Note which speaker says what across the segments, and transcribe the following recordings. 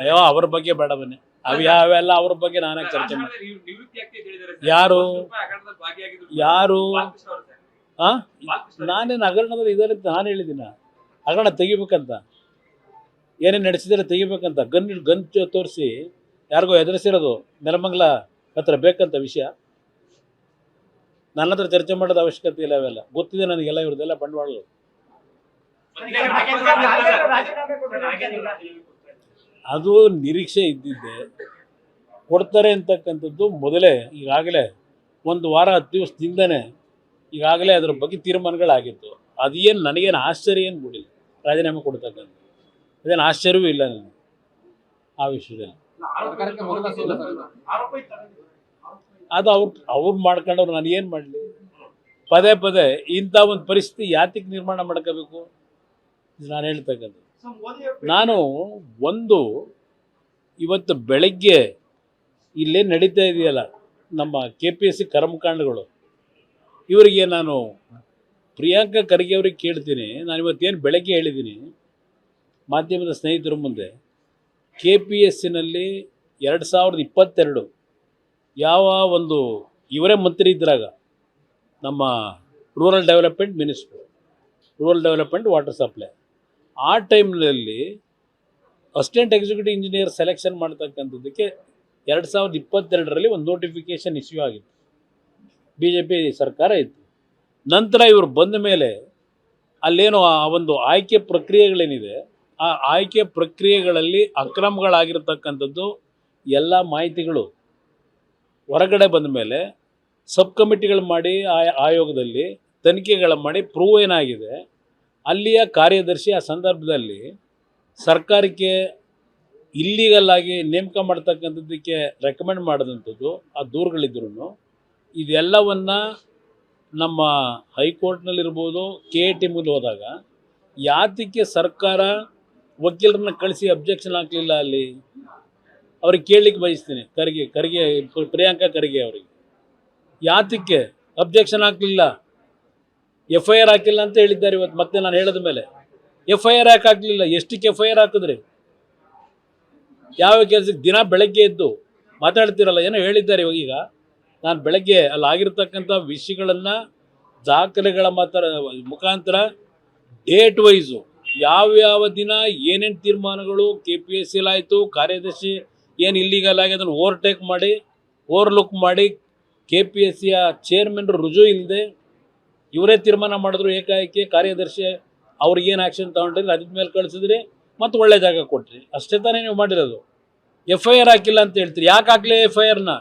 Speaker 1: ಅಯ್ಯೋ ಅವ್ರ ಬಗ್ಗೆ ಬೇಡ ಬನ್ನಿ, ಅವೆಲ್ಲ ಅವ್ರ ಬಗ್ಗೆ ನಾನೇ ಚರ್ಚೆ ಮಾಡಿ. ಯಾರು ಯಾರು ನಾನೇನು ಹಗರಣದ ಇದರಲ್ಲಿ ನಾನು ಹೇಳಿದ್ದೀನ ಹಗರಣ ತೆಗಿಬೇಕಂತ, ಏನೇನು ನಡೆಸಿದರೆ ತೆಗಿಬೇಕಂತ. ಗನ್ ತೋರಿಸಿ ಯಾರಿಗೋ ಎದುರಿಸಿರೋದು ನೆಲಮಂಗಲ ಹತ್ರ ಬೇಕಂತ ವಿಷಯ ನನ್ನ ಹತ್ರ ಚರ್ಚೆ ಮಾಡೋದು ಅವಶ್ಯಕತೆ ಇಲ್ಲ. ಅವೆಲ್ಲ ಗೊತ್ತಿದೆ ನನಗೆಲ್ಲ, ಇವ್ರದ್ದೆಲ್ಲ ಬಂಡವಾಳಗಳು. ಅದು ನಿರೀಕ್ಷೆ ಇದ್ದಿದ್ದೆ, ಕೊಡ್ತಾರೆ ಅಂತಕ್ಕಂಥದ್ದು ಮೊದಲೇ ಈಗಾಗಲೇ 1 ವಾರ 10 ದಿವಸದಿಂದನೇ ಈಗಾಗಲೇ ಅದರ ಬಗ್ಗೆ ತೀರ್ಮಾನಗಳಾಗಿತ್ತು. ಅದೇನು ನನಗೇನು ಆಶ್ಚರ್ಯ ಏನು ಬಿಡಿಲ್ಲ, ರಾಜೀನಾಮೆ ಕೊಡ್ತಕ್ಕಂಥ ಅದೇನು ಆಶ್ಚರ್ಯವೂ ಇಲ್ಲ ನನಗೆ ಆ ವಿಷಯದಲ್ಲಿ. ಅದು ಅವ್ರು ಮಾಡ್ಕೊಂಡವ್ರು ನಾನು ಏನು ಮಾಡಲಿ? ಪದೇ ಪದೇ ಇಂಥ ಒಂದು ಪರಿಸ್ಥಿತಿ ಯಾತಕ್ಕೆ ನಿರ್ಮಾಣ ಮಾಡ್ಕೋಬೇಕು ನಾನು ಹೇಳ್ತಕ್ಕಂಥ. ನಾನು ಇವತ್ತು ಬೆಳಗ್ಗೆ ಇಲ್ಲೇ ನಡೀತಾ ಇದೆಯಲ್ಲ ನಮ್ಮ KPSC ಕರ್ಮಕಾಂಡಗಳು, ಇವರಿಗೆ ನಾನು ಪ್ರಿಯಾಂಕಾ ಖರ್ಗೆ ಅವ್ರಿಗೆ ಕೇಳ್ತೀನಿ. ನಾನು ಇವತ್ತೇನು ಬೆಳಗ್ಗೆ ಹೇಳಿದ್ದೀನಿ ಮಾಧ್ಯಮದ ಸ್ನೇಹಿತರ ಮುಂದೆ, KPSCನಲ್ಲಿ 2022 ಯಾವ ಒಂದು ಇವರೇ ಮಂತ್ರಿ ಇದ್ರಾಗ ನಮ್ಮ rural development minister, rural development water supply, ಆ ಟೈಮ್ನಲ್ಲಿ ಅಸಿಸ್ಟೆಂಟ್ ಎಕ್ಸಿಕ್ಯೂಟಿವ್ ಇಂಜಿನಿಯರ್ ಸೆಲೆಕ್ಷನ್ ಮಾಡ್ತಕ್ಕಂಥದ್ದಕ್ಕೆ 2022ರಲ್ಲಿ ಒಂದು ನೋಟಿಫಿಕೇಷನ್ ಇಶ್ಯೂ ಆಗಿತ್ತು. BJP ಸರ್ಕಾರ ಇತ್ತು. ನಂತರ ಇವರು ಬಂದ ಮೇಲೆ ಅಲ್ಲೇನೋ ಆ ಒಂದು ಆಯ್ಕೆ ಪ್ರಕ್ರಿಯೆಗಳೇನಿದೆ, ಆ ಆಯ್ಕೆ ಪ್ರಕ್ರಿಯೆಗಳಲ್ಲಿ ಅಕ್ರಮಗಳಾಗಿರ್ತಕ್ಕಂಥದ್ದು ಎಲ್ಲ ಮಾಹಿತಿಗಳು ಹೊರಗಡೆ ಬಂದ ಮೇಲೆ ಸಬ್ ಕಮಿಟಿಗಳು ಮಾಡಿ ಆಯೋಗದಲ್ಲಿ ತನಿಖೆಗಳು ಮಾಡಿ ಪ್ರೂವ್ ಏನಾಗಿದೆ, ಅಲ್ಲಿಯ ಕಾರ್ಯದರ್ಶಿ ಆ ಸಂದರ್ಭದಲ್ಲಿ ಸರ್ಕಾರಕ್ಕೆ ಇಲ್ಲೀಗಲ್ ಆಗಿ ನೇಮಕ ಮಾಡ್ತಕ್ಕಂಥದ್ದಕ್ಕೆ ರೆಕಮೆಂಡ್ ಮಾಡಿದಂಥದ್ದು ಆ ದೂರುಗಳಿದ್ರೂ ಇದೆಲ್ಲವನ್ನು ನಮ್ಮ ಹೈಕೋರ್ಟ್ನಲ್ಲಿರ್ಬೋದು KIT ಮೇಲೆ ಹೋದಾಗ ಯಾತಕ್ಕೆ ಸರ್ಕಾರ ವಕೀಲರನ್ನ ಕಳಿಸಿ ಅಬ್ಜೆಕ್ಷನ್ ಹಾಕಲಿಲ್ಲ? ಅಲ್ಲಿ ಅವ್ರಿಗೆ ಕೇಳಲಿಕ್ಕೆ ಬಯಸ್ತೀನಿ, ಪ್ರಿಯಾಂಕಾ ಖರ್ಗೆ ಅವರಿಗೆ ಯಾತಕ್ಕೆ ಅಬ್ಜೆಕ್ಷನ್ ಹಾಕಲಿಲ್ಲ? FIR ಹಾಕಿಲ್ಲ ಅಂತ ಹೇಳಿದ್ದಾರೆ ಇವತ್ತು. ಮತ್ತೆ ನಾನು ಹೇಳಿದ ಮೇಲೆ FIR ಯಾಕೆ ಹಾಕಲಿಲ್ಲ? ಎಷ್ಟಕ್ಕೆ FIR ಹಾಕಿದ್ರಿ? ಯಾವ ಕೆಲಸಕ್ಕೆ? ದಿನ ಬೆಳಗ್ಗೆ ಎದ್ದು ಮಾತಾಡ್ತಿರಲ್ಲ, ಏನೋ ಹೇಳಿದ್ದಾರೆ. ಈಗ ನಾನು ಬೆಳಗ್ಗೆ ಅಲ್ಲಿ ಆಗಿರ್ತಕ್ಕಂಥ ವಿಷಯಗಳನ್ನು ದಾಖಲೆಗಳ ಮುಖಾಂತರ ಡೇಟ್ ವೈಸು ಯಾವ್ಯಾವ ದಿನ ಏನೇನು ತೀರ್ಮಾನಗಳು KPSCಲಿ ಆಯಿತು, ಕಾರ್ಯದರ್ಶಿ ಏನು ಇಲ್ಲಿಗಲ್ ಆಗಿ ಅದನ್ನು ಓವರ್ಟೇಕ್ ಮಾಡಿ ಓವರ್ಲುಕ್ ಮಾಡಿ KPSCಯ ಚೇರ್ಮನ್ ರುಜು ಇಲ್ಲದೆ ಇವರೇ ತೀರ್ಮಾನ ಮಾಡಿದ್ರು ಏಕಾಏಕಿ. ಕಾರ್ಯದರ್ಶಿ ಅವ್ರಿಗೇನು ಆ್ಯಕ್ಷನ್ ತೊಗೊಂಡ್ರಿ ಅದ್ರ ಮೇಲೆ ಕಳಿಸಿದ್ರಿ ಮತ್ತು ಒಳ್ಳೆ ಜಾಗ ಕೊಟ್ರಿ, ಅಷ್ಟೇ ತಾನೇ ನೀವು ಮಾಡಿರೋದು. FIR ಹಾಕಿಲ್ಲ ಅಂತ ಹೇಳ್ತೀರಿ, ಯಾಕೆ ಹಾಕಲಿ FIRನ?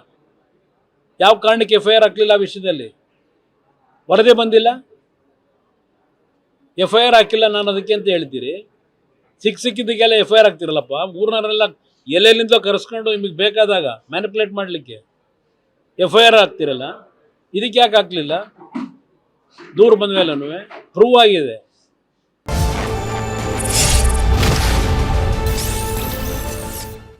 Speaker 1: ಯಾವ ಕಾರಣಕ್ಕೆ FIR ಹಾಕಲಿಲ್ಲ? ಆ ವಿಷಯದಲ್ಲಿ ವರದಿ ಬಂದಿಲ್ಲ, FIR ಹಾಕಿಲ್ಲ ನಾನು ಅದಕ್ಕೆ ಅಂತ ಹೇಳ್ತೀರಿ. ಸಿಕ್ಕಿದ್ದಕ್ಕೆಲ್ಲ FIR ಹಾಕ್ತಿರಲ್ಲಪ್ಪ. ಊರ್ನವರೆಲ್ಲ ಎಲ್ಲೆಲ್ಲಿಂದ ಕರೆಸ್ಕೊಂಡು ನಿಮಗೆ ಬೇಕಾದಾಗ ಮ್ಯಾನಿಪುಲೇಟ್ ಮಾಡಲಿಕ್ಕೆ FIR ಹಾಕ್ತಿರಲ್ಲ, ಇದಕ್ಕೆ ಯಾಕೆ ಹಾಕಲಿಲ್ಲ? ದೂರು ಬಂದ ಮೇಲೂ ಪ್ರೂವ್ ಆಗಿದೆ.